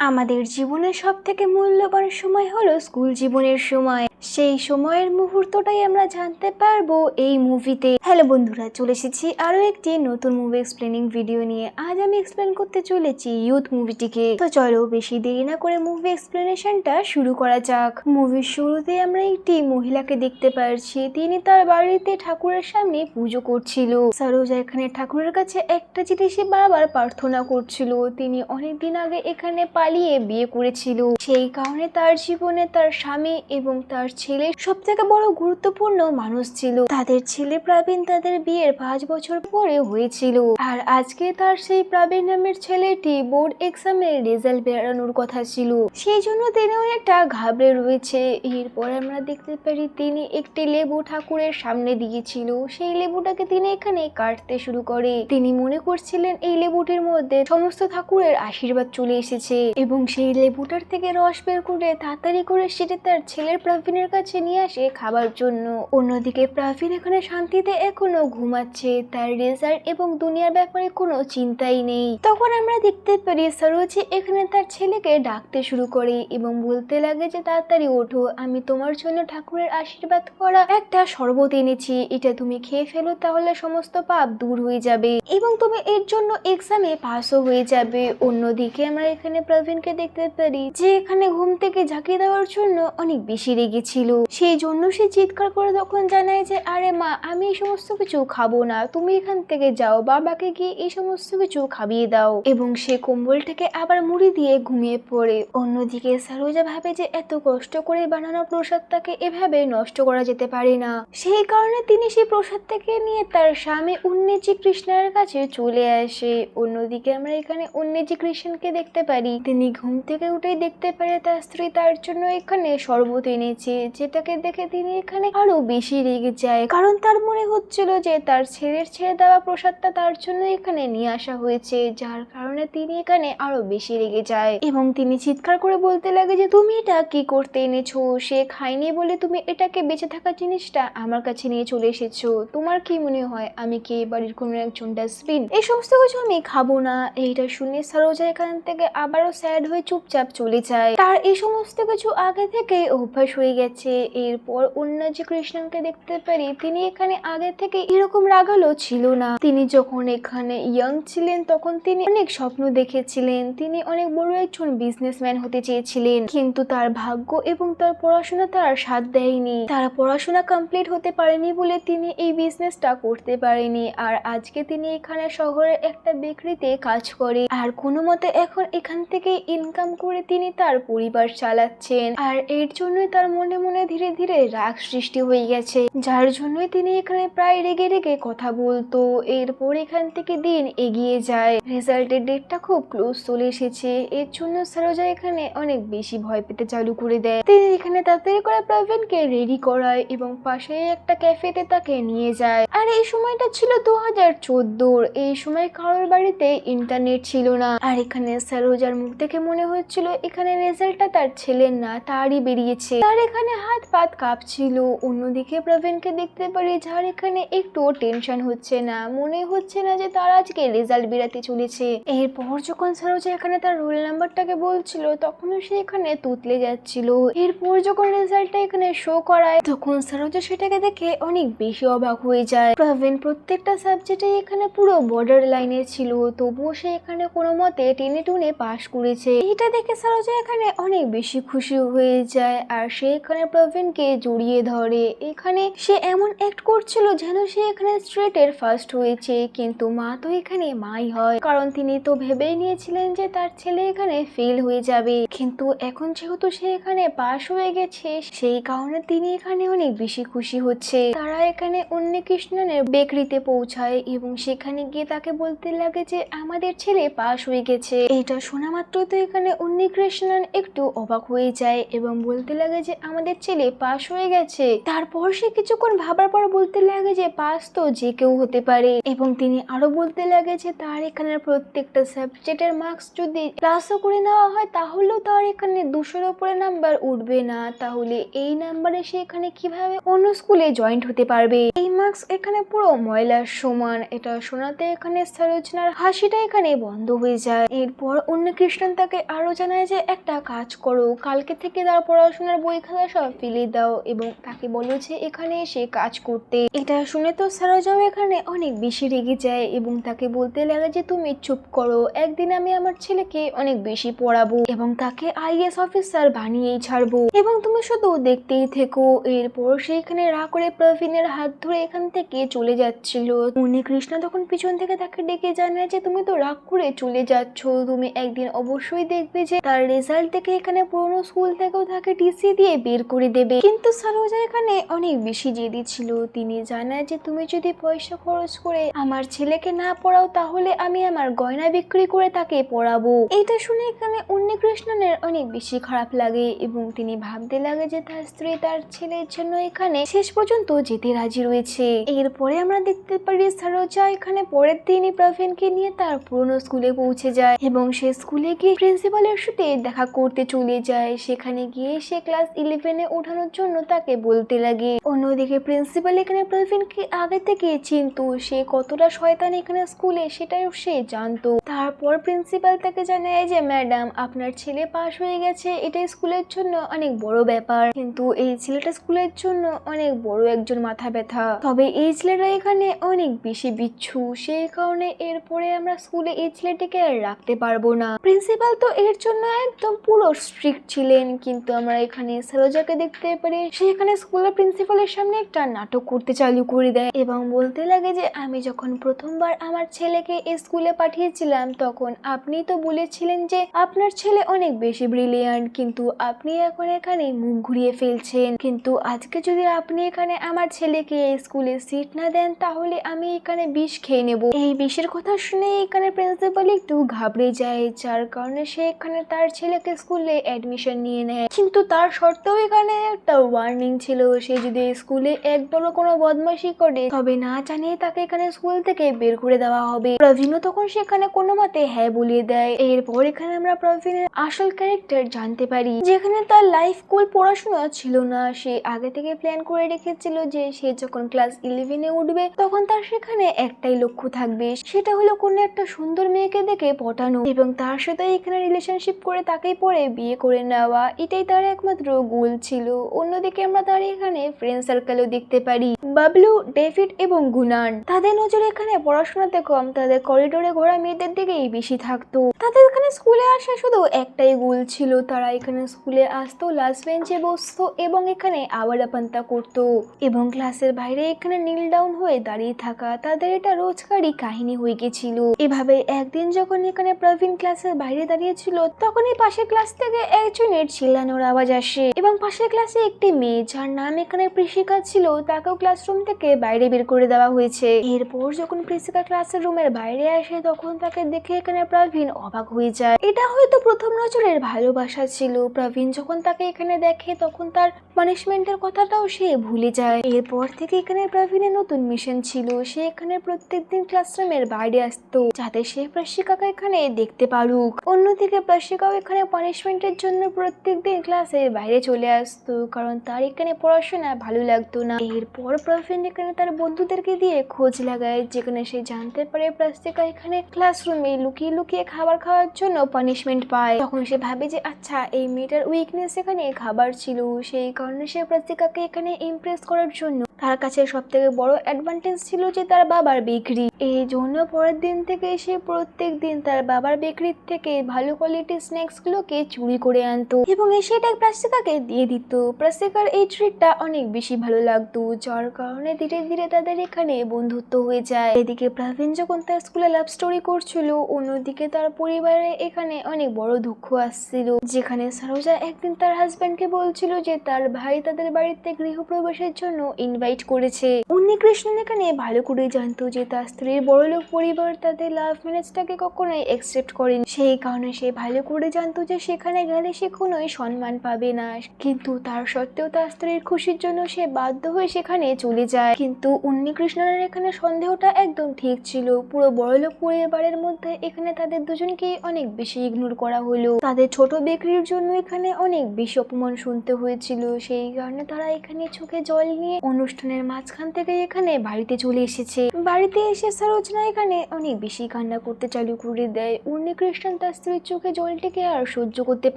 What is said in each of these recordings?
আমাদের জীবনের সবথেকে মূল্যবান সময় হলো স্কুল জীবনের সময়। সেই সময়ের মুহূর্তটাই আমরা জানতে পারবো এই মুভিতে। হ্যালো বন্ধুরা, চলে এসেছি আরো একটি নতুন মুভি এক্সপ্লেনিং ভিডিও নিয়ে। আজ আমি এক্সপ্লেন করতে চলেছি ইউথ মুভিটিকে। তো চলো বেশি দেরি না করে মুভি এক্সপ্লেনেশনটা শুরু করা যাক। মুভির শুরুতে আমরা একটি মহিলাকে দেখতে পাচ্ছি, তিনি তার বাড়িতে ঠাকুরের সামনে পুজো করছিল। সরোজা এখানে ঠাকুরের কাছে একটা জিনিসই বারবার প্রার্থনা করছিল। তিনি অনেকদিন আগে এখানে পালিয়ে বিয়ে করেছিল, সেই কারণে তার জীবনে তার স্বামী এবং তার ছেলে সব থেকে বড় গুরুত্বপূর্ণ মানুষ ছিল। তাদের ছেলে প্রবীণ তাদের বিয়ের 5 বছর পরে হয়েছিল, আর আজকে তার সেই প্রবীণ নামের ছেলেটি বোর্ড এক্সামের রেজাল্ট বেরানোর কথা ছিল। সেই জন্য তিনি অনেকটা ঘাবড়ে রয়েছে। এরপর আমরা দেখতে পারি তিনি একটি লেবু ঠাকুরের সামনে দিয়েছিল। সেই লেবুটাকে তিনি এখানে কাটতে শুরু করে। তিনি মনে করছিলেন এই লেবুটির মধ্যে সমস্ত ঠাকুরের আশীর্বাদ চলে এসেছে, এবং সেই লেবুটার থেকে রস বের করে তাড়াতাড়ি করে সেটা তার ছেলের প্রবীণের কাছে নিয়ে আসে খাবার জন্য। অন্যদিকে প্রবীণ এখানে শান্তিতে এখনো ঘুমাচ্ছে, তার রেজাল্ট এবং দুনিয়ার ব্যাপারে কোনো চিন্তাই নেই। তখন আমরা দেখতে পারি সরোজি এখানে তার ছেলেকে ডাকতে শুরু করে এবং বলতে লাগে যে তাড়াতাড়ি ওঠো, আমি তোমার জন্য ঠাকুরের আশীর্বাদ করা একটা শরবত এনেছি, এটা তুমি খেয়ে ফেলো, তাহলে সমস্ত পাপ দূর হয়ে যাবে এবং তুমি এর জন্য এক্সামে পাসও হয়ে যাবে। অন্যদিকে আমরা এখানে প্রবীণকে দেখতে পারি যে এখানে ঘুম থেকে ঝাঁকিয়ে দেওয়ার জন্য অনেক বেশি রেগেছিল। সেই জন্য সে চিৎকার করে তখন জানায় যে আরে মা, আমি এই সমস্ত কিছু খাবো না, তুমি এখান থেকে যাও, বাবাকে গিয়ে এই সমস্ত কিছু খাবিয়ে দাও। এবং সে কম্বলটাকে আবার মুড়ি দিয়ে ঘুমিয়ে পড়ে। অন্যদিকে সরোজা ভাবে যে এত কষ্ট করে বানানো প্রসাদটাকে এভাবে নষ্ট করা যেতে পারে না, সেই কারণে তিনি সেই প্রসাদটাকে নিয়ে তার স্বামী উন্নেজি কৃষ্ণের কাছে চলে আসে। অন্যদিকে আমরা এখানে উন্নেজি কৃষ্ণকে দেখতে পারি, তিনি ঘুম থেকে উঠেই দেখতে পারে তার স্ত্রী তার জন্য এখানে শরবত এনেছে, যেটাকে দেখে তিনি এখানে আরো বেশি রেগে যায়, কারণ তার মনে হচ্ছিল যে তার ছেলের ছেড়ে দেওয়া প্রসাদটা তার জন্য এখানে নিয়ে আসা হয়েছে, যার কারণে তিনি এখানে আরো বেশি রেগে যায় এবং তিনি চিৎকার করে বলতে লাগে যে তুমি এটা কি করতে এনেছো, সে খায়নি বলে তুমি এটাকে বেঁচে থাকা জিনিসটা আমার কাছে নিয়ে চলে এসেছো, তোমার কি মনে হয় আমি কি বাড়ির কোনো একজন ডাস্টবিন? এই সমস্ত কিছু আমি খাবো না। এইটা শুনে সরোজা এখান থেকে আবারও স্যাড হয়ে চুপচাপ চলে যায়। তার এই সমস্ত কিছু আগে থেকে অভ্যাস হয়ে গেছে। এরপর অন্য যে কৃষ্ণকে দেখতে পারি, তিনি এখানে আগে থেকে এরকম রাগালো ছিল না। তিনি যখন এখানে ইয়াং ছিলেন তখন তিনি অনেক স্বপ্ন দেখেছিলেন, তিনি অনেক বড় একজন বিজনেসম্যান হতে চেয়েছিলেন, কিন্তু তার ভাগ্য এবং তার পড়াশোনা তার সাথ দেয়নি। তার পড়াশোনা কমপ্লিট হতে পারেনি বলে তিনি এই বিজনেসটা করতে পারেনি। আর আজকে তিনি এখানে শহরের একটা বেকারিতে কাজ করে, আর কোনো মতে এখন এখান থেকে ইনকাম করে তিনি তার পরিবার চালাচ্ছেন। আর এর জন্যই তার মনে মনে ধীরে ধীরে রাগ সৃষ্টি হয়ে গেছে, যার জন্যই তিনি এখানে প্রায় রেগে রেগে কথা বলতো। এরপর এখান থেকে দিন এগিয়ে যায়, রেজাল্টের ডেটটা খুব ক্লোজ চলে এসেছে। এর জন্য সরোজা এখানে অনেক বেশি ভয় পেতে চালু করে দেয়। তিনি এখানে তাড়াতাড়ি করে প্রবীণকে রেডি করায় এবং পাশে একটা ক্যাফেতে তাকে নিয়ে যায়। আর এই সময়টা ছিল 2014। এই সময় কারোর বাড়িতে ইন্টারনেট ছিল না, আর এখানে সরোজার মুখ দেখে মনে হচ্ছিল এখানে রেজাল্টটা তার ছেলের না, তারই বেরিয়েছে। তার এখানে হাত পাত কাঁপছিল। অন্যদিকে প্রবীণকে দেখতে পারি যার এখানে একটু টেনশন হচ্ছে না, মনে হচ্ছে না যে তার আজকে রেজাল্ট বেরাতে চলেছে। এরপর যখন সরোজা এখানে তার রোল নাম্বারটাকে বলছিল তখনও সে এখানে তুতলে যাচ্ছিল। এরপর যখন রেজাল্টটা এখানে শো করায় তখন সরোজা সেটাকে দেখে অনেক বেশি অবাক হয়ে যায়। প্রবীণ প্রত্যেকটা সাবজেক্টে এখানে পুরো বর্ডার লাইনে ছিল, তবুও সে এখানে কোনো মতে টেনে টুনে পাশ করেছে। এটা দেখে সরোজা এখানে অনেক বেশি খুশি হয়ে যায়, আর সে এখানে প্রবীণকে জড়িয়ে ধরে। এখানে সে এমন অ্যাক্ট করছিল যেন সে এখানে স্ট্রেটের ফার্স্ট হয়েছে, কিন্তু মা তো এখানে মাই হয়, কারণ তিনি তো ভেবেই নিয়েছিলেন যে তার ছেলে এখানে ফেল হয়ে যাবে, কিন্তু এখন যেহেতু সে এখানে পাশ হয়ে গেছে সেই কারণে তিনি এখানে অনেক বেশি খুশি হচ্ছে। তারা এখানে উন্নিকৃষ্ণনের বেকারিতে পৌঁছায় এবং সেখানে গিয়ে তাকে বলতে লাগে যে আমাদের ছেলে পাশ হয়ে গেছে। এটা শোনা মাত্র তো এখানে উন্নিকৃষ্ণন একটু অবাক হয়ে যায় এবং বলতে লাগে যে আমাদের ছেলে পাশ হয়ে গেছে। তারপর সে কিছুক্ষণ ভাবার পর বলতে লাগে যে পাস তো যে কেউ হতে পারে, এবং তিনি আরো বলতে লাগে যে তার এখানে প্রত্যেকটা সাবজেক্টের মার্কস যদি প্লাসও করে নেওয়া হয় তাহলেও তার এখানে 200-এর উপরে নাম্বার উঠবে না, তাহলে এই নাম্বারে সে এখানে কিভাবে অন্য স্কুলে জয়েন্ট হতে পারবে। এই মার্কস এখানে পুরো ময়লার সমান। এটা শোনাতে এখানে সরোজনার হাসিটা এখানে বন্ধ হয়ে যায়। এরপর উন্নিকৃষ্ণন তাকে আরো জানায় যে একটা কাজ করো, কালকে থেকে তার পড়াশোনার বই খাতা সব ফেলে দাও এবং তাকে বলো যে এখানে এসে কাজ করতে। এটা শুনে তো সারোজাও এখানে অনেক বেশি রেগে যায় এবং তাকে বলতে লাগে যে তুমি চুপ করো, একদিন আমি আমার ছেলেকে অনেক বেশি পড়াবো এবং তাকে আইএস অফিসার বানিয়েই ছাড়বো এবং তুমি শুধু দেখতেই থেকো। এরপর সে এখানে রাগ করে প্রবীণের হাত ধরে এখান থেকে চলে যাচ্ছিল। উনি কৃষ্ণা তখন পিছন থেকে তাকে ডেকে জানায় যে তুমি তো রাগ করে চলে যাচ্ছ, তুমি একদিন অবশ্যই দেখবে যে তার রেজাল্ট দেখে এখানে পুরোনো স্কুল থেকেও তাকে টিসি দিয়ে বের করে দেবে। কিন্তু সারোজা এখানে অনেক বেশি জেদি ছিল। তিনি জানায় যে তুমি যদি পয়সা খরচ করে আমার ছেলেকে না পড়াও তাহলে আমি আমার গয়না বিক্রি করে তাকে পড়াবো। এটা শুনে এখানে উন্নিকৃষ্ণনের অনেক বেশি খারাপ লাগে এবং তিনি ভাবতে লাগে যে তার স্ত্রী তার ছেলের জন্য এখানে শেষ পর্যন্ত যেতে রাজি রয়েছে। এরপরে আমরা দেখতে পারি সারোজা এখানে পরের দিনই প্রবীণকে নিয়ে তার পুরনো স্কুলে পৌঁছে যায় এবং সে স্কুলে গিয়ে প্রিন্সিপালের সাথে দেখা করতে চলে যায়। সেখানে গিয়ে সে ক্লাস 11-এ ওঠানোর জন্য তাকে বলতে লাগে। অন্যদিকে প্রিন্সিপাল এখানে প্রবীণকে আগে থেকে চিনতো, সে কতটা শয়তান এখানে স্কুলে সেটাও সে জানতো। তারপর প্রিন্সিপাল তাকে জানায় যে ম্যাডাম আপনার ছেলে পাশ হয়ে গেছে, এটা স্কুলের জন্য অনেক বড় ব্যাপার, কিন্তু এই ছেলেটা স্কুলের জন্য অনেক বড় একজন মাথা ব্যথা। তবে এই ছেলেটা এখানে অনেক বেশি বিচ্ছু, সেই কারণে এরপরে আমরা স্কুলে এই ছেলেটিকে আর রাখতে পারবো না। প্রিন্সিপাল তো এর জন্য একদম পুরো স্ট্রিক্ট ছিলেন, কিন্তু আমরা এখানে সারোজাকে দেখতে পারি সে এখানে স্কুলের প্রিন্সিপালের সামনে একটা নাটক করতে চালু করে দেয় এবং বলতে লাগে যে আমি যখন প্রথমবার আমার ছেলেকে এই স্কুলে পাঠিয়েছিলাম তখন আপনি তো বলেছিলেন যে আপনার ছেলে অনেক বেশি ব্রিলিয়ান্ট, কিন্তু আপনি এখন এখানে মুখ ঘুরিয়ে ফেলছেন, কিন্তু আজকে যদি আপনি এখানে আমার ছেলেকে এই স্কুলে সিট না দেন তাহলে আমি এখানে বিষ খেয়ে নেব। এই বিষের কথা শুনে এখানে প্রিন্সিপাল একটু ঘাবড়ে যায়, যার কারণে সে এখানে তার ছেলেকে স্কুলে অ্যাডমিশন নিয়ে নেয়। কিন্তু তার সত্ত্বেও এখানে একটা ওয়ার্নিং ছিল, সে যদি স্কুলে একবারও কোনো বদমাশি করে তবে না জানিয়ে তাকে এখানে স্কুল থেকে বের করে দেওয়া হবে। প্রবীণও তখন সেখানে কোনো মতে হ্যাঁ বলিয়ে দেয়। এরপর এখানে আমরা প্রবীণের আসল ক্যারেক্টার জানতে পারি, যেখানে তার লাইফ গোল পড়াশোনা ছিল না, সে আগে থেকে প্ল্যান করে রেখেছিল যে সে যখন ক্লাস 11-এ উঠবে তখন তার সেখানে একটাই লক্ষ্য থাকবে, সেটা হলো কোনো একটা সুন্দর মেয়েকে দেখে পটানো এবং তার সাথে এখানে রিলেশনশিপ করে তাকেই পরে বিয়ে করে নেওয়া, এটাই তার একমাত্র গোল ছিল। অন্যদিকে আমরা তার এখানে ফ্রেন্ড সার্কেলও দেখতে পারি, বাবলু, ডেভিড এবং গুনান। তাদের নজর এখানে পড়াশোনাতে কম, তাদের করিডোরে ঘোরা মেয়েদের দিকেই বেশি থাকতো। তাদের এখানে স্কুলে আসা শুধু একটাই গোল ছিল, তারা এখানে স্কুলে আসতো, লাস্ট বেঞ্চে বসতো এবং এখানে আওয়ারা পান্তা করতো এবং ক্লাসের বাইরে এখানে নীল ডাউন হয়ে দাঁড়িয়ে থাকা তাদের এটা রোজকারই কাহিনী হয়ে গেছিল। এভাবে একদিন যখন এখানে প্রবীণ ক্লাসের বাইরে দাঁড়িয়েছিল তখনই পাশের ক্লাস থেকে একজনের চিল্লানোর আওয়াজ আসে এবং পাশের ক্লাসে একটি মেয়ে যার নাম এখানে প্রিশিকা ছিল তাকেও ক্লাসরুম থেকে বাইরে বের করে দেওয়া হয়েছে। এরপর যখন প্রিশিকা ক্লাসের রুমের বাইরে আসে তখন তাকে দেখে এখানে প্রবীণ অবাক হয়ে যায়। এটা হয়তো প্রথম নজরের ভালোবাসা ছিল। প্রবীণ যখন তাকে এখানে দেখে তখন তার পানিশমেন্টের কথাটাও সে ভুলে যায়। এরপর থেকে এখানে প্রবীণের নতুন মিশন ছিল, সে এখানে প্রত্যেকদিন ক্লাসরুমের বাইরে আসতো যাতে সে প্রাশিকাকে এখানে দেখতে পারুক। অন্যদিকে প্রাশিকাও এখানে পানিশমেন্টের জন্য প্রত্যেকদিন ক্লাসের বাইরে চলে আসতো, কারণ তার এখানে পড়াশোনা ভালো লাগতো না। এরপর প্রবীণ এখানে তার বন্ধুদেরকে দিয়ে খোঁজ লাগায়, যেখানে সে জানতে পারে প্রাশিকা এখানে ক্লাসরুমে লুকিয়ে লুকিয়ে খাবার খাওয়ার জন্য পানিশমেন্ট পায়। তখন সে ভাবে যে আচ্ছা এই মেয়েটার উইকনেস এখানে খাবার ছিল, সেই কারণে সে প্রাশিকাকে এখানে ইমপ্রেস করার জন্য তার কাছে সব থেকে বড় অ্যাডভান্টেজ ছিল যে তার বাবার বেকারি। এই জন্য পরের দিন থেকে সে প্রত্যেক দিন তার বাবার বেকারির থেকে ভালো কোয়ালিটির স্ন্যাক্স গুলোকে চুরি করে আনতো এবং সেটা প্রাশিকাকে দিয়ে দিত। প্রাশিকার এই ট্রিকটা অনেক বেশি ভালো লাগতো, যার কারণে ধীরে ধীরে তাদের এখানে বন্ধুত্ব হয়ে যায়। এদিকে প্রবীণ যখন তার স্কুলে লাভ স্টোরি করছিল, অন্যদিকে তার পরিবারে এখানে অনেক বড় দুঃখ আসছিল, যেখানে সারোজা একদিন তার হাজবেন্ডকে বলছিল যে তার ভাই তাদের বাড়িতে গৃহপ্রবেশের জন্য ইনভাইট করেছে। উন্নিকৃষ্ণন এখানে ভালো করে জানতো যে তার স্ত্রীর বড়লোক পরিবার তাদের লাভ ম্যারেজটাকে কখনোই অ্যাকসেপ্ট করেন, সেই কারণে সে ভালো করে জানতো যে সেখানে গেলে সে কোনোই সম্মান পাবে না, কিন্তু তার সত্ত্বেও তার স্ত্রীর খুশির জন্য সে বাধ্য হয়ে সেখানে চলে যায়। কিন্তু উন্নিকৃষ্ণনের এখানে সন্দেহটা একদম ঠিক ছিল। পুরো বড়লোক পরিবারের মধ্যে এখানে তাদের দুজনকে অনেক বেশি ইগনোর করা হলো। তাদের ছোট বিক্রির জন্য এখানে অনেক বেশি অপমান শুনতে হয়েছিল। সেই কারণে তারা এখানে চোখে জল নিয়ে অনুষ্ঠানের মাঝখান থেকে এখানে বাড়িতে চলে এসেছে। বাড়িতে এসে সরোজনা এখানে অনেক বেশি কান্না করতে চালু করে দেয়। উন্নিকৃষ্ণন তার স্ত্রীর চোখে জলটিকে আর সহ্য করতে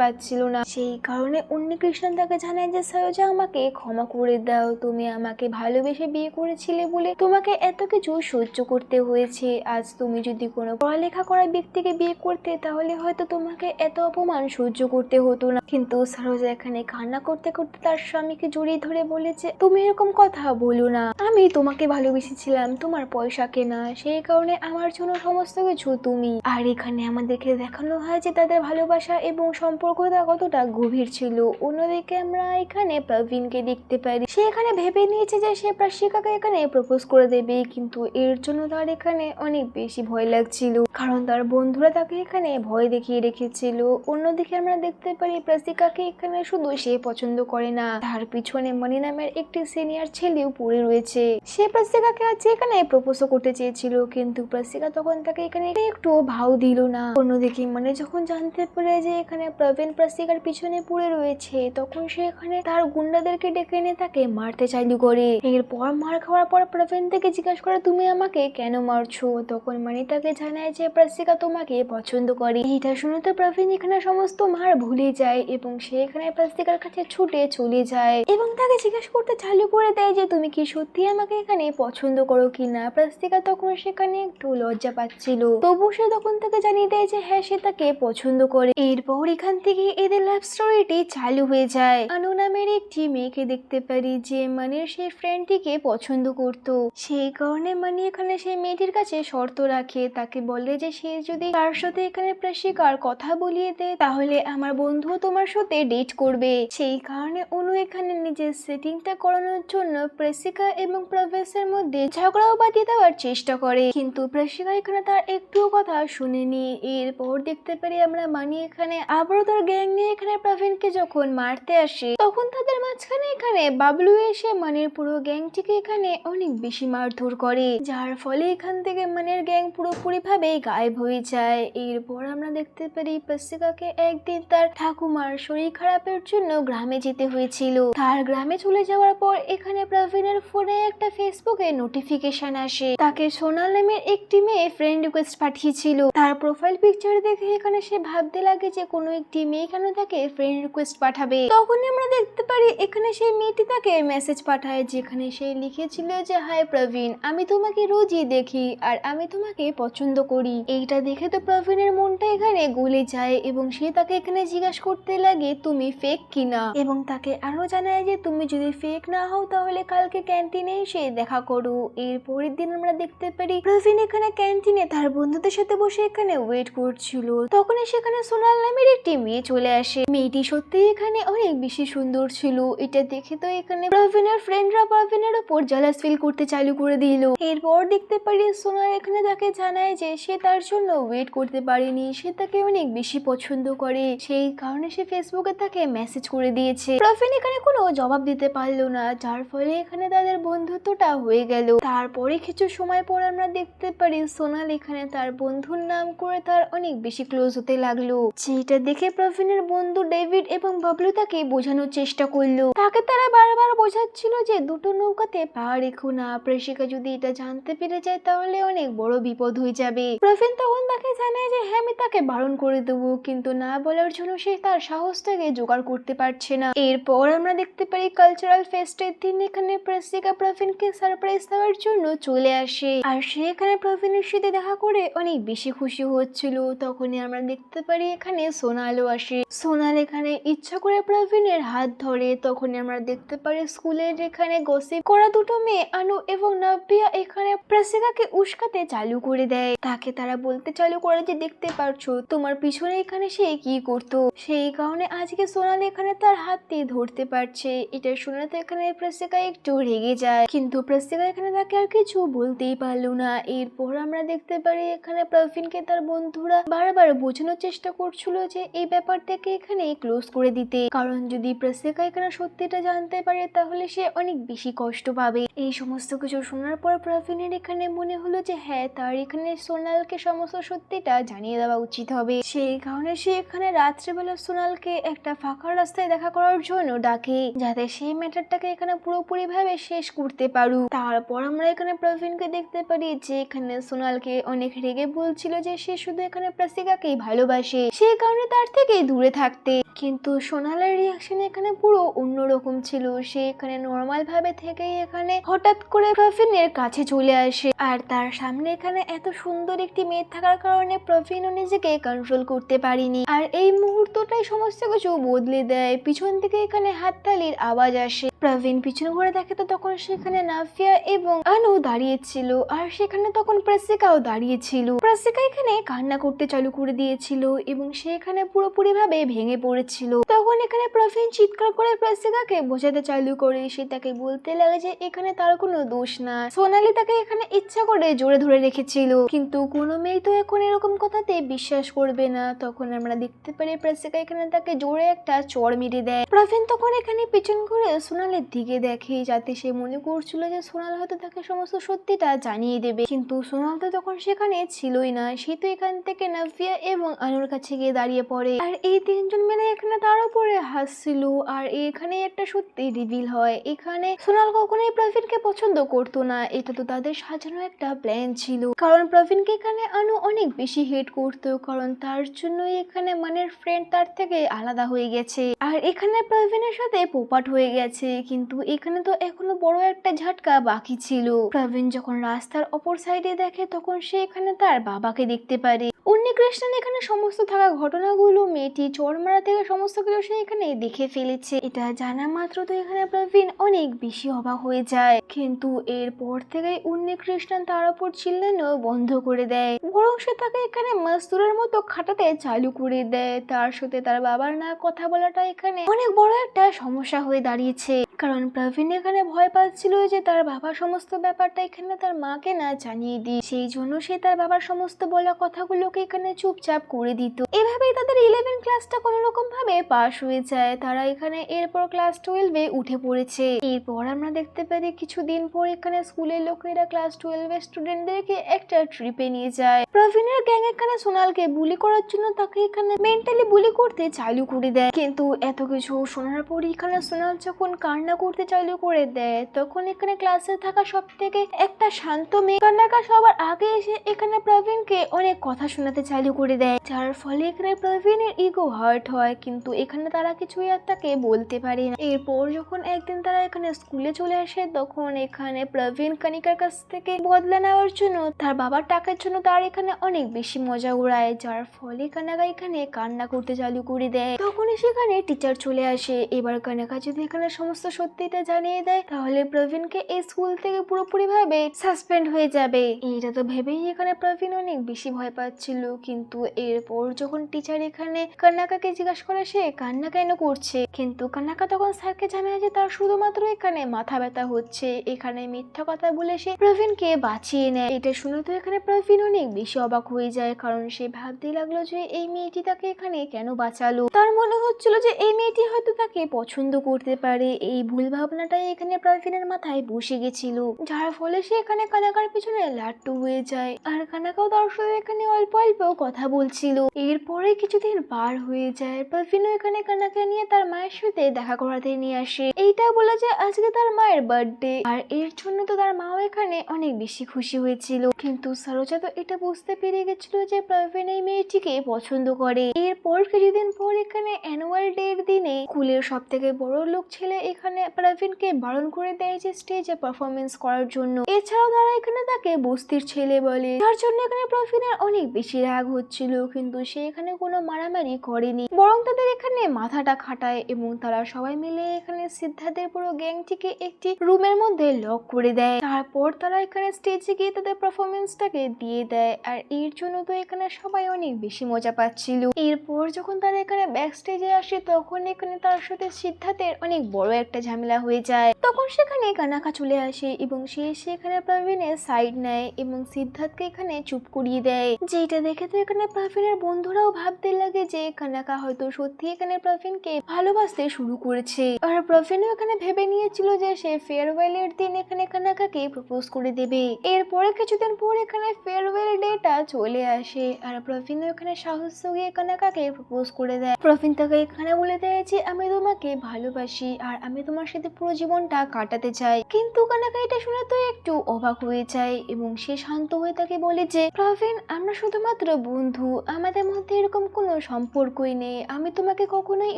পারছিল না। সেই কারণে উন্নিকৃষ্ণন তাকে জানায় যে সরোজা, আমাকে ক্ষমা করে দাও, তুমি আমাকে ভালোবেসে বিয়ে করেছিলে বলে তোমাকে এত কিছু সহ্য করতে হয়েছে। আজ তুমি যদি কোনো পড়ালেখা করা ব্যক্তিকে বিয়ে করতে তাহলে হয়তো তোমাকে এত অপমান সহ্য করতে হতো না। কিন্তু সরোজা এখানে কান্না করতে করতে তার স্বামীকে জড়িয়ে ধরে বলেছে, তুমি এরকম কথা বলো না, আমি তোমাকে ভালোবেসেছিলাম তোমার পয়সাকে না, সেই কারণে আমার জন্য সমস্ত কিছু তুমি। আর এখানে আমাদেরকে দেখানো হয় যে তাদের ভালোবাসা এবং সম্পর্কটা কতটা গভীর ছিল। অন্যদিকে আমরা এখানে প্রবীণকে দেখতে পারি, সে এখানে ভেবে নিয়েছে যে সে প্রাশিকাকে এখানে প্রপোজ করে দেবে, কিন্তু এর জন্য তার এখানে অনেক বেশি ভয় লাগছিল, কারণ তার বন্ধুরা তাকে এখানে ভয় দেখিয়ে রেখেছিল। অন্যদিকে আমরা দেখতে পারি প্রাশিকাকে এখানে শুধু সে পছন্দ করে না, তার পিছনে মনি নামের একটি সিনিয়র ছেলেও পড়ে রয়েছে। সে প্রাশিকাকে আজ এখানে প্রপোজ করতে চেয়েছিল, কিন্তু প্রাশিকা তখন তাকে এখানে একটু ভাও দিল না। অন্যদিকে মানে যখন জানতে পারে যে এখানে প্রবীণ প্রাশিকার পিছনে পড়ে রয়েছে, তখন সে এখানে তার গুন্ডাদেরকে ডেকে এনে তাকে মারতে চালু করে। এরপর মার খাওয়ার পর প্রবীণ থেকে জিজ্ঞাসা করে, তুমি আমাকে কেন মারছো? তখন মানে তাকে জানায় যে প্রাশিকা তোমাকে পছন্দ করে। এটা শুনে তো প্রবীণ এখানে সমস্ত মার ভুলে যায় এবং সে এখানে প্রাশিকার কাছে ছুটে চলে যায় এবং তাকে জিজ্ঞাসা করতে চালু করে দেয় যে তুমি কি সত্যি আমাকে এখানে পছন্দ করো কিনা। প্রাশিকা তখন সেখানে একটু লজ্জা পাচ্ছিল, তবু সে তখন তাকে জানিয়ে দেয় যে হ্যাঁ, সে তাকে পছন্দ করে। এরপর এখান থেকে এদের লাভ স্টোরিটি চালু হয়ে যায়। আনু নামের একটি মেয়েকে দেখতে পারি যে মানির সেই ফ্রেন্ডটিকে পছন্দ করত। সেই কারণে মানি এখানে সেই মেয়েটির কাছে শর্ত রাখে, তাকে বলে যে সে যদি তার সাথে এখানে প্রাশিকার কথা বলিয়ে দেয় তাহলে আমার বন্ধু তোমার সাথে ডেট করবে। সেই কারণে অনু এখানে নিজের সেটিংটা করানোর জন্য প্রাশিকা এবং প্রভেশের মধ্যে ঝগড়াও বাঁধিয়ে দেওয়ার চেষ্টা করে, কিন্তু প্রাশিকা এখানে তার একটুও কথা শুনেনি। এরপর দেখতে পারি আমরা মানি এখানে আবারও তার গ্যাং নিয়ে এখানে প্রবীণকে যখন মারতে আসে, তখন তাদের মাঝখানে এখানে বাবলু এসে মানির পুরো গ্যাংটিকে এখানে অনেক বেশি মারধর করে, যার ফলে এখান থেকে মানির গ্যাং পুরোপুরি ভাবে গায়েব হয়ে যায়। এরপর আমরা দেখতে পারি প্রাশিকাকে একদিন তার ঠাকুমার শরীর খারাপের জন্য গ্রামে যেতে হয়েছিল। তার গ্রামে চলে যাওয়ার পর এখানে প্রবীণের ফোনে একটা ফেসবুকে নোটিফিকেশন আসে, তাকে সোনাল নামের একটি মেয়ে ফ্রেন্ড রিকোয়েস্ট পাঠিয়েছিল। তার প্রোফাইল পিকচার দেখে এখানে সে ভাবতে লাগে যে কোনো একটি মেয়ে কেন তাকে ফ্রেন্ড রিকোয়েস্ট পাঠাবে। তখনই আমরা দেখতে পারি এখানে সেই মেয়েটি তাকে মেসেজ পাঠায়, যেখানে সে লিখেছিল যে হাই প্রবীণ, আমি তোমাকে রোজই দেখি আর আমি তোমাকে পছন্দ করি। এইটা দেখে তো প্রবীণের মনটা এখানে গলে যায় এবং সে তাকে এখানে জিজ্ঞাসা করতে লাগে তুমি ফেক কিনা, এবং তাকে আরো জানায় যে তুমি যদি ফেক না হও তাহলে কালকে ক্যান্টিনে এসে দেখা করো। এর পরের দিন আমরা দেখতে পারি প্রবীণ এখানে ক্যান্টিনে তার বন্ধুদের সাথে বসে এখানে ওয়েট করছিল। তখনই সেখানে সোনাল নামের একটি মেয়ে চলে আসে। মেয়েটি সত্যি এখানে অনেক বেশি সুন্দর ছিল। এটা দেখে তো এখানে প্রবীণের ফ্রেন্ডরা প্রবীণের উপর জালাস ফিল করতে চালু করে দিল। এরপর দেখতে পারি সোনাল এখানে তাকে জানায় যে সে তার জন্য ওয়েট করতে পারেনি, সে তাকে অনেক বেশি পছন্দ করে, সেই কারণে সে ফেসবুকে তাকে মেসেজ করে দিয়েছে। প্রবীণ এখানে কোনো জবাব দিতে পারলো না, যার ফলে এখানে তাদের বন্ধুত্বটা হয়ে গেল। তারপরে কিছু সময় পর আমরা দেখতে পারি সোনাল এখানে তার বন্ধুর নাম করে তার অনেক বেশি ক্লোজ হতে লাগলো, যেটা দেখে প্রবীণের বন্ধু ডেভিড এবং বাবলু তাকে বোঝানোর চেষ্টা করলো। তাকে তারা বারবার বোঝাচ্ছিল যে দুটো নৌকাতে পা রেখো না, প্রেষিকা যদি এটা জানতে পেরে যায় তাহলে অনেক বড় বিপদ হয়ে যাবে। প্রবীণ তখন তাকে জানায় যে হ্যাঁ, আমি তাকে বারণ করে দেবো, কিন্তু না বলার জন্য সে তার সাহস থেকে জোগাড় করতে পারছে না। এরপর আমরা দেখতে পারি কালচারাল ফেস্টের দিন এখানে প্রেষিকা প্রবীণকে সারপ্রাইজ দেওয়ার জন্য চলে আসে, আর সে এখানে প্রবীণের সাথে দেখা করে অনেক বেশি খুশি হচ্ছিল। তখনই আমরা দেখতে পারি এখানে সোনালও আসে। সোনাল এখানে ইচ্ছা করে প্রবীণের হাত ধরে। তখনই আমরা দেখতে পারি স্কুলের এখানে গসিপ করা দুটো মেয়ে আনু এবং নাভিয়া এখানে প্রেষিকাকে উস্কাতে চালু করে দেয়। তাকে তারা বলতে চালু করে যে দেখতে পারছো তোমার পিছনে এখানে সে কি করতো, সেই কারণে আজকে সোনাল এখানে তার হাত দিয়ে ধরতে পারছে। এটা শুনে তো এখানে প্রেষিকা একটু রেগে যায়, কিন্তু প্রেষিকা এখানে তাকে আর কিছু বলতেই পারলো না। এরপর আমরা দেখতে পারি এখানে প্রবীণকে তার বন্ধুরা বারবার বোঝানোর চেষ্টা করছিল যে এই ব্যাপারটাকে এখানে ক্লোজ করে দিতে, কারণ যদি প্রেষিকা এখানে সত্যিটা জানতে পারে তাহলে সে অনেক বেশি কষ্ট পাবে। এই সমস্ত কিছু শোনার পর প্রবীণের এখানে মনে হলো যে হ্যাঁ, তার এখানে সোনালকে সমস্ত সত্যিটা জানিয়ে দেওয়া উচিত হবে। সেই কারণে সে এখানে রাত্রেবেলা সোনালকে একটা ফাঁকা রাস্তায় দেখা করার জন্য ডাকে, যাতে সেই ম্যাটারটাকে এখানে পুরোপুরি ভাবে শেষ করতে পারুক। তারপর আমরা এখানে প্রবীণকে দেখতে পারি যে এখানে সোনালকে অনেক রেগে বলছিল যে সে শুধু এখানে প্রাসিকাকেই ভালোবাসে, সেই কারণে তার থেকে দূরে থাকতে। কিন্তু সোনালের রিয়াকশন এখানে পুরো অন্যরকম ছিল। সে এখানে নর্মাল ভাবে থেকেই এখানে হঠাৎ করে প্রবীণের কাছে চলে আসে, আর তার সামনে এখানে এত সুন্দর একটি মেয়ে থাকার কারণে প্রবীণও নিজেকে কন্ট্রোল করতে পারিনি। আর এই মুহূর্তটাই সমস্ত কিছু বদলে দেয়। পিছন থেকে এখানে হাততালির আওয়াজ আসে। প্রবীণ পিছন ঘুরে দেখে তো তখন সেখানে নাফিয়া এবং আনু দাঁড়িয়েছিল, আর সেখানে তখন প্রাসিকাও দাঁড়িয়েছিল। প্রাসিকা এখানে কান্না করতে চালু করে দিয়েছিল এবং সে এখানে পুরোপুরি ভাবে ভেঙে পড়েছিল। তখন এখানে প্রবীণ চিৎকার করে প্রাসিকাকে বোঝাতে চালু করে। সে তাকে বলতে লাগে যে এখানে তার কোনো দোষ না, সোনালি তাকে এখানে ইচ্ছা করে জোরে ধরে রেখেছিল, কিন্তু কোনো মেয়ে তো এখন এরকম কথাতে বিশ্বাস করবে না। তখন আমরা দেখতে পারি প্রাসিকা এখানে তাকে জোরে একটা চড় মেরে দেয়। প্রবীণ তখন এখানে পিছন ঘুরে সোনালের দিকে দেখে, যাতে সে মনে করছিল যে সোনাল হয়তো তাকে সমস্ত সত্যিটা জানিয়ে দেবে, কিন্তু সোনাল তো তখন সেখানে ছিলই না। সে তো এখান থেকে নাফিয়া এবং আনুর কাছে গিয়ে দাঁড়িয়ে পড়ে, আর এই তিনজন মিলে এখানে তার উপরে হাসছিল। আর এখানে একটা সত্যি রিভিল হয়, এখানে সোনাল কখনোই প্রবীণকে পছন্দ করতো না। এটা তো তাদের সাজানো একটা প্ল্যান ছিল, কারণ প্রবীণকে এখানে আনু অনেক বেশি হেট করতো, কারণ তার জন্য এখানে মানের ফ্রেন্ড তার থেকে আলাদা হয়ে গেছে, আর এখানে প্রবীণের সাথে পোপাট হয়ে গেছে। কিন্তু এখানে তো এখনো বড় একটা ঝাটকা বাকি ছিল। প্রবীণ যখন রাস্তার অপর সাইডে দেখে তখন সে এখানে তার বাবাকে দেখতে পারে। উন্নিকৃষ্ণন এখানে সমস্ত থাকা ঘটনাগুলো, মেয়েটি চোর মারা থেকে সমস্ত কিছু সে এখানে দেখে ফেলেছে। এটা জানা মাত্র তো এখানে প্রবীণ অনেক বেশি অবাক হয়ে যায়, কিন্তু এরপর থেকে উন্নিকৃষ্ণন তার উপর চিল্লানো বন্ধ করে দেয়, বরং সে তাকে এখানে মাস্তুরের মতো খাটাতে চালু করে দেয়। তার সাথে তার বাবার না কথা বলাটা এখানে অনেক বড় একটা সমস্যা হয়ে দাঁড়িয়েছে, কারণ প্রবীণ এখানে ভয় পাচ্ছিল যে তার বাবা সমস্ত ব্যাপারটা এখানে তার মাকে না জানিয়ে দিই, সেই জন্য সে তার বাবার সমস্ত বলা কথাগুলোকে এখানে চুপচাপ করে দিত। এভাবেই তাদের 11 ক্লাসটা কোনো রকম ভাবে পাশ হয়ে যায়। তারা এখানে এরপর ক্লাস 12-এ উঠে পড়েছে। এরপর আমরা দেখতে পারি কিছুদিন পর এখানে স্কুলের লোকেরা ক্লাস 12-এর স্টুডেন্টদেরকে একটা ট্রিপে নিয়ে যায়। প্রবীণের গ্যাং এখানে সোনালকে বুলি করার জন্য তাকে এখানে মেন্টালি বুলি করতে চালু করে দেয়, কিন্তু এত কিছু শোনার পর এখানে সোনাল যখন কান্না করতে চালু করে দেয় তখন এখানে ক্লাসে থাকা সব থেকে একটা শান্ত মেয়ে কান্নাকা সবার আগে এসে এখানে প্রবীণকে অনেক কথা শোনাতে চালু করে দেয়, যার ফলে এখানে প্রবীণের ইগো হার্ট হয়, কিন্তু এখানে তারা কিছুই আর তাকে বলতে পারে না। এরপর যখন একদিন তারা এখানে স্কুলে চলে আসে তখন এখানে প্রবীণ কানিকার কাছ থেকে বদলা নেওয়ার জন্য তার বাবার টাকার জন্য তার এখানে অনেক বেশি মজা উড়ায়, যার ফলে কানাকা এখানে কান্না করতে চালু করে দেয়। তখনই সেখানে টিচার চলে আসে। এবার কানাকা যদি এখানে সমস্ত সত্যিটা জানিয়ে দেয় তাহলে প্রবীণকে এই স্কুল থেকে পুরোপুরি ভাবে সাসপেন্ড হয়ে যাবে। এটা তো ভেবেই এখানে প্রবীণ অনেক বেশি ভয় পাচ্ছিল, কিন্তু এরপর যখন টিচার এখানে কান্নাকাকে জিজ্ঞাসা করে সে কান্না কেন করছে, কিন্তু কান্নাকা তখন স্যারকে জানায় যে তার শুধুমাত্র এখানে মাথা ব্যথা হচ্ছে। এখানে মিথ্যা কথা বলে সে প্রবীণকে বাঁচিয়ে নেয়। এটা শুনে তো এখানে প্রবীণ অনেক বেশি অবাক হয়ে যায়, কারণ সে ভাবতে লাগলো যে এই মেয়েটি তাকে এখানে কেন বাঁচালো। তার মনে হচ্ছিল যে এই মেয়েটি হয়তো তাকে পছন্দ করতে পারে। এই ভুল ভাবনাটাই এখানে প্রবীণের মাথায় বসে গেছিল, যার ফলে সে এখানে কানাকার পিছনে লাট্টু হয়ে যায়, আর কানাকাও তার সাথে এখানে অল্প অল্প কথা বলছিল। এরপরে কিছুদিন পার হয়ে যায়। প্রবীণও এখানে কানাকে নিয়ে তার মায়ের সাথে দেখা করাতে নিয়ে আসে। এইটা বলে যে আজকে তার মায়ের বার্থডে, আর এর জন্য তো তার মাও এখানে অনেক বেশি খুশি হয়েছিল, কিন্তু সরোজা তো এটা বুঝতে পেরে গেছিল যে প্রবীণ এই মেয়েটিকে পছন্দ করে। এরপর কিছুদিন পর এখানে অ্যানুয়াল ডে এর দিনে স্কুলের সব থেকে বড় লোক ছেলে এখানে প্রবীণকে বারণ করে দেয় যে স্টেজে পারফরমেন্স করার জন্য। এছাড়াও তারা এখানে তাকে বস্তির ছেলে বলে, যার জন্য এখানে প্রবীণের অনেক বেশি রাগ হচ্ছিল, কিন্তু সে এখানে কোনো মারামারি করেনি, বরং তাদের এখানে মাথাটা খাটায় এবং তারা সবাই মিলে এখানে সিদ্ধার্থের পুরো গ্যাংটিকে একটি রুমের মধ্যে লক করে দেয়। তারপর তারা এখানে স্টেজে গিয়ে তাদের পারফরমেন্সটাকে দিয়ে দেয়, আর এর জন্য তো এখানে সবাই অনেক বেশি মজা পাচ্ছিল। এরপর যখন তারা এখানে ব্যাক স্টেজে আসে তখন এখানে তার সাথে সিদ্ধার্থের অনেক বড় একটা ঝামেলা হয়ে যায়। তখন সেখানে কানাকা চলে আসে এবং সে সেখানে প্রবীণের সাইড নেয় এবং সিদ্ধার্থকে এখানে চুপ করিয়ে দেয়, যেটা দেখে তো এখানে প্রবীণের বন্ধুরাও ভাবতে লাগে যে কানাকা হয়তো সত্যি এখানে প্রবীণকে ভালোবাসে ভালোবাসতে শুরু করেছে। আর প্রফিনও এখানে ভেবে নিয়েছিল যে সে ফেয়ারওয়েলের দিন এখানে কানাকাকে প্রপোজ করে দেবে। এরপরে কিছুদিন পর এখানে ফেয়ারওয়েল ডেটা চলে আসে আর প্রফিনও এখানে সাহস গিয়ে কানাকাকে প্রপোজ করে দেয়। প্রফিন তাকে এখানে বলে দেয় যে আমি তোমাকে ভালোবাসি আর আমি তোমার সাথে পুরো জীবনটা কাটাতে চাই। কিন্তু কানাকা এটা শুনে তো একটু অবাক হয়ে যায় এবং সে শান্ত হয়ে তাকে বলে যে প্রফিন, আমরা শুধুমাত্র বন্ধু, আমাদের মধ্যে এরকম কোনো সম্পর্কই নেই। আমি তোমাকে কখনোই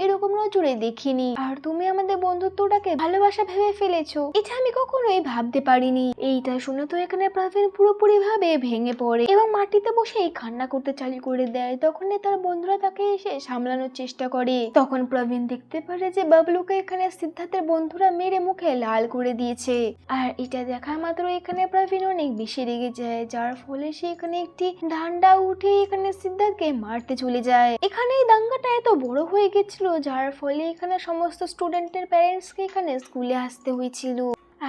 এরকম নজরে দেখিনি আর তুমি আমাদের বন্ধুত্বটাকে ভালোবাসা ভেবে ফেলেছো, এটা আমি কখনোই ভাবতে পারিনি। এইটা শুনে তো এখানে প্রফিন পুরোপুরি ভাবে ভেঙে পড়ে এবং মাটিতে বসেই কান্না করতে চালু করে দেয়। তখনই তার বন্ধুরা তাকে এসে সামলানোর চেষ্টা করে। তখন প্রবীণ দেখতে পারে যে বাবলুকে এখানে সিদ্ধার্থের বন্ধুরা মেরে মুখে লাল করে দিয়েছে। আর এটা দেখা মাত্র এখানে প্রবীণ অনেক বেশি রেগে যায়, যার ফলে সে এখানে একটি ডান্ডা উঠে এখানে সিদ্ধার্থকে মারতে চলে যায়। এখানে এই দাঙ্গাটা এত বড় হয়ে গেছিল যার ফলে এখানে সমস্ত স্টুডেন্টের প্যারেন্টসকে এখানে স্কুলে আসতে হয়েছিল।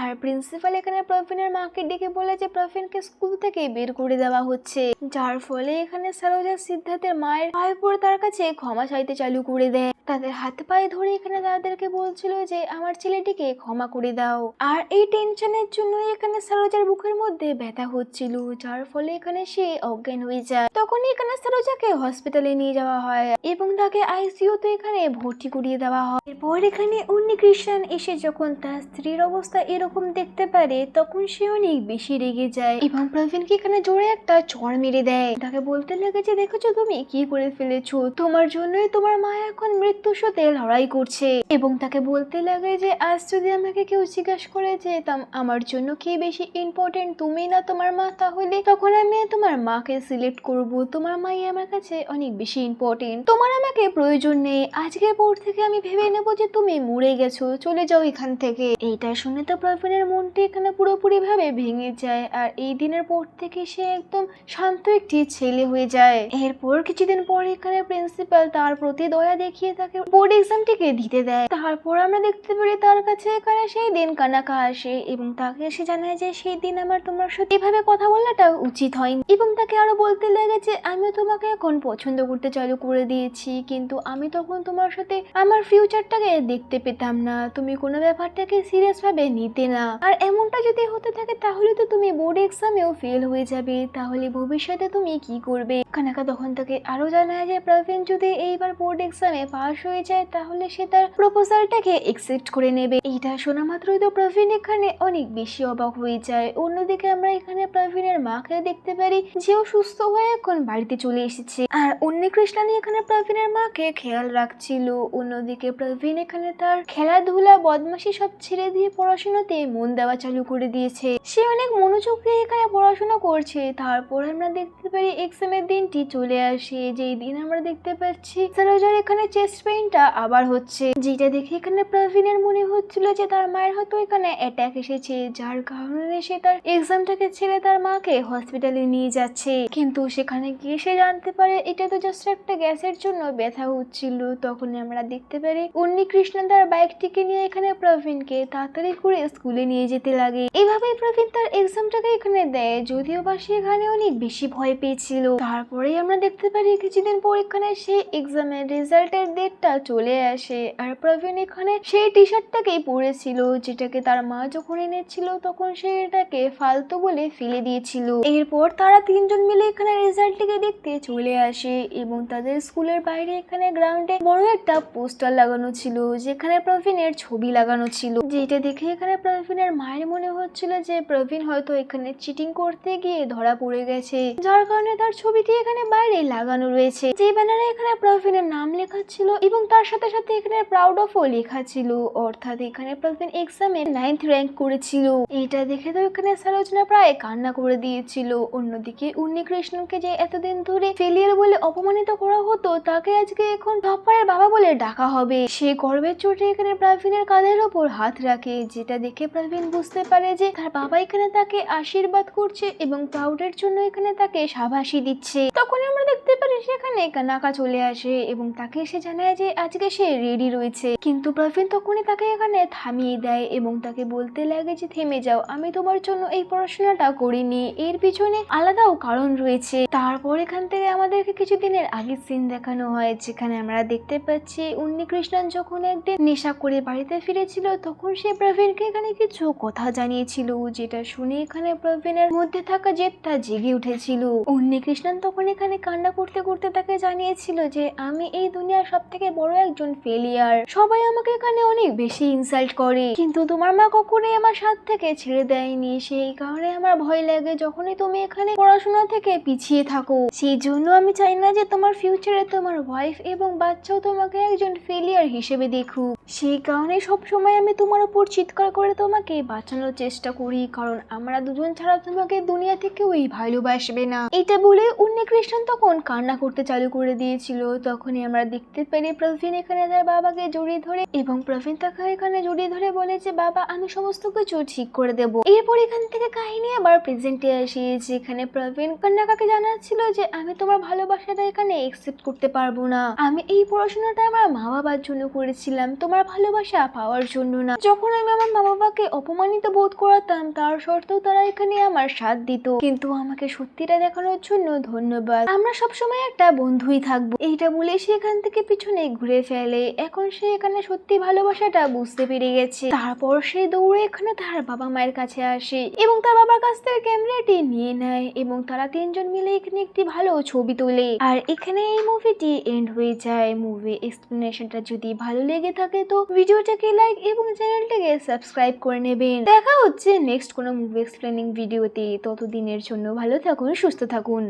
আর প্রিন্সিপাল এখানে প্রফিনের মাকে ডেকে বলে যে প্রফিনকে স্কুল থেকে বের করে দেওয়া হচ্ছে, যার ফলে এখানে সরোজা সিদ্ধার্থের মায়ের পায়ে পড়ে তার কাছে ক্ষমা চাইতে চালু করে দেয়। তাদের হাত পায়ে ধরে এখানে তাদেরকে বলছিল যে আমার ছেলেটিকে ক্ষমা করে দাও। আর এই টেনশনের জন্য এখানে সরোজার বুকের মধ্যে ব্যথা হচ্ছিল, যার ফলে এখানে সে অজ্ঞান হয়ে যায়। তখনই এখানে সরোজাকে হসপিটালে নিয়ে যাওয়া হয় এবং তাকে আইসিইউ তে এখানে ভর্তি করিয়ে দেওয়া হয়। এরপর এখানে উন্নিকৃষ্ণ এসে যখন তার স্ত্রীর অবস্থা এরকম দেখতে পারে তখন সে অনেক বেশি রেগে যায় এবং প্রবীণকে এখানে জোরে একটা চড় মেরে দেয়। তাকে বলতে লাগে যে দেখেছো তুমি কি করে ফেলেছো, তোমার জন্যই তোমার মা এখন মৃত্যুর সাথে লড়াই করছে। এবং তাকে বলতে লাগে যে আজ যদি আমাকে কেউ জিজ্ঞাসা করে যে আমার জন্য কি বেশি ইম্পর্টেন্ট, তুমি না তোমার মা, তাহলে তখন আমি তোমার মাকে সিলেক্ট করব। তোমার মাই আমার কাছে অনেক বেশি ইম্পর্টেন্ট, তোমার আমাকে প্রয়োজন নেই। আজকের পর থেকে আমি ভেবে নেবো যে তুমি মরে গেছো, চলে যাও এখান থেকে। এইটা শুনে তো প্রবীণের মনটি এখানে পুরোপুরি ভাবে ভেঙে যায় আর এই দিনের পর থেকে সে একদম শান্ত একটি ছেলে হয়ে যায়। এরপর কিছুদিন পর এখানে প্রিন্সিপাল তার প্রতি দয়া দেখিয়ে তাকে বোর্ড এক্সামটিকে দিতে দেয়। তারপর আমরা দেখতে পারি তার কাছে এখানে সেই দিন কানাকা আসে এবং তাকে এসে জানায় যে সেই দিন আমার তোমার সাথে এভাবে কথা বলাটা উচিত হয়নি এবং তাকে আরো বলতে লাগে যে আমিও তোমাকে এখন পছন্দ করতে চালু করে দিয়েছি, কিন্তু আমি তখন তোমার সাথে আমার ফিউচারটাকে দেখতে পেতাম না, তুমি কোনো ব্যাপারটাকে সিরিয়াস ভাবে নিতে না। আর এমনটা যদি হতে থাকে তাহলে তো তুমি বোর্ড এক্সামেও ফেল হয়ে যাবে, তাহলে ভবিষ্যতে তুমি কি করবে। কানাকা তখন তাকে আরো জানায় যে প্রবীণ যদি এইবার বোর্ড এক্সামে পাস হয়ে যায় তাহলে সে তার প্রপোজালটাকে একসেপ্ট করে নেবে। এইটা শোনা মাত্রই তো প্রবীণ এখানে অনেক বেশি অবাক হয়ে যায়। অন্যদিকে আমরা এখানে প্রবীণের মাকে দেখতে পারি যেও সুস্থ হয়ে এখন বাড়িতে চলে এসেছে আর উন্নিকৃষ্ণানি এখানে প্রবীণের মাকে খেয়াল রাখছিল। অন্যদিকে প্রবীণ এখানে তার খেলাধুলা বদমাশি সব ছেড়ে দিয়ে পড়াশোনাতে মন দেওয়া চালু করে দিয়েছে। সে অনেক মনোযোগ দিয়ে এখানে পড়াশোনা করছে। তারপর আমরা দেখতে পারি এক্সামের দিনটি চলে আসে, যেই দিন আমরা দেখতে পাচ্ছি সরোজার এখানে চেস্ট পেইনটা আবার হচ্ছে, যেটা দেখে এখানে প্রবীণের মনে হচ্ছিল যে তার মায়ের হয়তো এখানে অ্যাটাক এসেছে, যার কারণে সে তার এক্সামটাকে ছেড়ে তার মাকে হসপিটালে নিয়ে যাচ্ছে। কিন্তু সেখানে গিয়ে সে জানতে পারে এটা তো জাস্ট একটা গ্যাসের জন্য ব্যথা হচ্ছিল। তখন আমরা দেখতে পারি উন্নিকৃষ্ণ তার বাইকটিকে নিয়ে এখানে প্রবীণকে তাড়াতাড়ি করে স্কুলে নিয়ে যেতে লাগে। এভাবেই প্রবীণ তার এক্সামটাকে এখানে দেয়, যদিও বা সে এখানে অনেক বেশি ভয় পেয়েছিল। তারপরেই আমরা দেখতে পারি কিছুদিন পর এখানে সেই এক্সামের রেজাল্টের ডেটটা চলে আসে আর প্রবীণ এখানে সেই টি শার্টটাকেই পরেছিল যেটাকে তার মা যখন এনেছিল তখন সে এটাকে ফালতু বলে ফেলে দিয়েছিল। এরপর তারা তিনজন মিলে এখানে রেজাল্টটিকে দেখতে চলে আসে এবং তাদের স্কুলের বাইরে এখানে গ্রাউন্ডে বড় একটা পোস্টার লাগানো ছিল যেখানে প্রবীণের ছবি লাগানো ছিল, যেটা দেখে এখানে প্রবীণের মায়ের মনে হচ্ছিল যে প্রবীণ হয়তো এখানে চিটিং করতে গিয়ে ধরা পড়ে গেছে, যার কারণে তার ছবিটি এখানে বাইরে লাগানো রয়েছে। যে ব্যানারে এখানে প্রবীণের নাম লেখা ছিল এবং তার সাথে সাথে এখানে প্রাউড অফ ও লেখা ছিল, অর্থাৎ এখানে প্রবীণ এক্সামে 9th র্যাঙ্ক করেছিল। এটা দেখে তো এখানে সরোজনা প্রায় কান্না করে দিয়েছিল। অন্যদিকে উন্নিকৃষ্ণকে যে এতদিন ধরে ফেলিয়ার বলে অপমানিত করা হতো তাকে আজকে এখন ধপ্পারের বাবা বলে ডাকা হবে। সে গর্বের চোটে এখানে প্রবীণের কাঁধের ওপর হাত রাখে, যেটা দেখে প্রবীণ বুঝতে পারে যে তার বাবা এখানে তাকে আশীর্বাদ করছে এবং প্রাউডের জন্য এখানে তাকে সাবাসি দিচ্ছে। তখন আমরা দেখতে পারি সেখানে কানাকা চলে আসে এবং তাকে এসে জানায় নেয় যে আজকে সে রেডি রয়েছে, কিন্তু প্রবীণ তখনই তাকে এখানে থামিয়ে দেয় এবং তাকে বলতে লাগে যে থেমে যাও, আমি তোমার জন্য এই পড়াশোনাটা করিনি, এর পিছনে আলাদাও কারণ রয়েছে। তারপর এখান থেকে আমাদেরকে কিছুদিনের আগের সিন দেখানো হয়, যেখানে আমরা দেখতে পাচ্ছি উন্নিকৃষ্ণন যখন একদিন নেশা করে বাড়িতে ফিরেছিল তখন সে প্রবীণকে এখানে কিছু কথা জানিয়েছিল, যেটা শুনে এখানে প্রবীণের মধ্যে থাকা জেদটা জেগে উঠেছিল। উন্নিকৃষ্ণন তখন এখানে কান্না করতে করতে তাকে জানিয়েছিল যে আমি এই দুনিয়ার সব থেকে বড় একজন ফেলিয়ার, সবাই আমাকে এখানে অনেক বেশি ইনসাল্ট করে, কিন্তু তোমার মা কখনোই আমার সাথ থেকে ছেড়ে দেয়নি, সেই কারণে আমার ভয় লাগে যখনই তুমি এখানে পড়াশোনা থেকে পিছিয়ে থাকো, সেই জন্য আমি চাই না যে তোমার ফিউচারে তোমার ওয়াইফ এবং বাচ্চাও তোমাকে একজন ফেলিয়ার হিসেবে দেখুক, সেই কারণে সবসময় আমি তোমার উপর চিৎকার করে তোমাকে বাঁচানোর চেষ্টা করি, কারণ আমরা দুজন ছাড়া তোমাকে দুনিয়া থেকে ওই ভালোবাসবে না। এটা বলে উন্নিকৃষ্ণন তখন কান্না করতে চালু করে দিয়েছিল। তখনই আমরা দেখতে পেরে প্রবীণ এখানে তার বাবাকে জড়িয়ে ধরে এবং প্রবীণ তাকে এখানে জড়িয়ে ধরে বলে যে বাবা আমি সমস্ত কিছু ঠিক করে দেব। এরপর এখান থেকে কাহিনী আবার প্রেজেন্টে আসে, যেখানে প্রবীণ কন্যাকাকে জানাচ্ছিল যে আমি তোমার ভালোবাসাটা এখানে একসেপ্ট করতে পারবো না, আমি এই পড়াশোনাটা আমার মা বাবার জন্য করেছিলাম, তোমার ভালোবাসা পাওয়ার জন্য না। যখন আমি আমার মা বাবাকে অপমানিত বোধ করাতাম তার সত্ত্বেও তারা এখানে আমার সাথ দিত, কিন্তু আমাকে সত্যিটা দেখানোর জন্য ধন্যবাদ, আমরা সবসময় একটা বন্ধুই থাকবো। এইটা বলে সে এখান থেকে পিছনে ঘুরে ফেলে। এখন সে এখানে সত্যি ভালোবাসাটা বুঝতে পেরে গেছে। তারপর সে দৌড়ে এখানে তার বাবা মায়ের কাছে আসে এবং তার বাবার কাছ থেকে ক্যামেরাটি নিয়ে নেয় এবং তারা তিনজন মিলে এখানে একটি ভালো ছবি তোলে। আর এখানে এই মুভিটি এন্ড হয়ে যায়। মুভি এক্সপ্লেনেশনটা যদি ভালো লেগে থাকে তো ভিডিওটাকে লাইক এবং চ্যানেলটাকে সাবস্ক্রাইব করে নেবেন। দেখা হচ্ছে নেক্সট কোনো মুভি এক্সপ্লেনিং ভিডিওতে, ততদিনের জন্য ভালো থাকুন, সুস্থ থাকুন।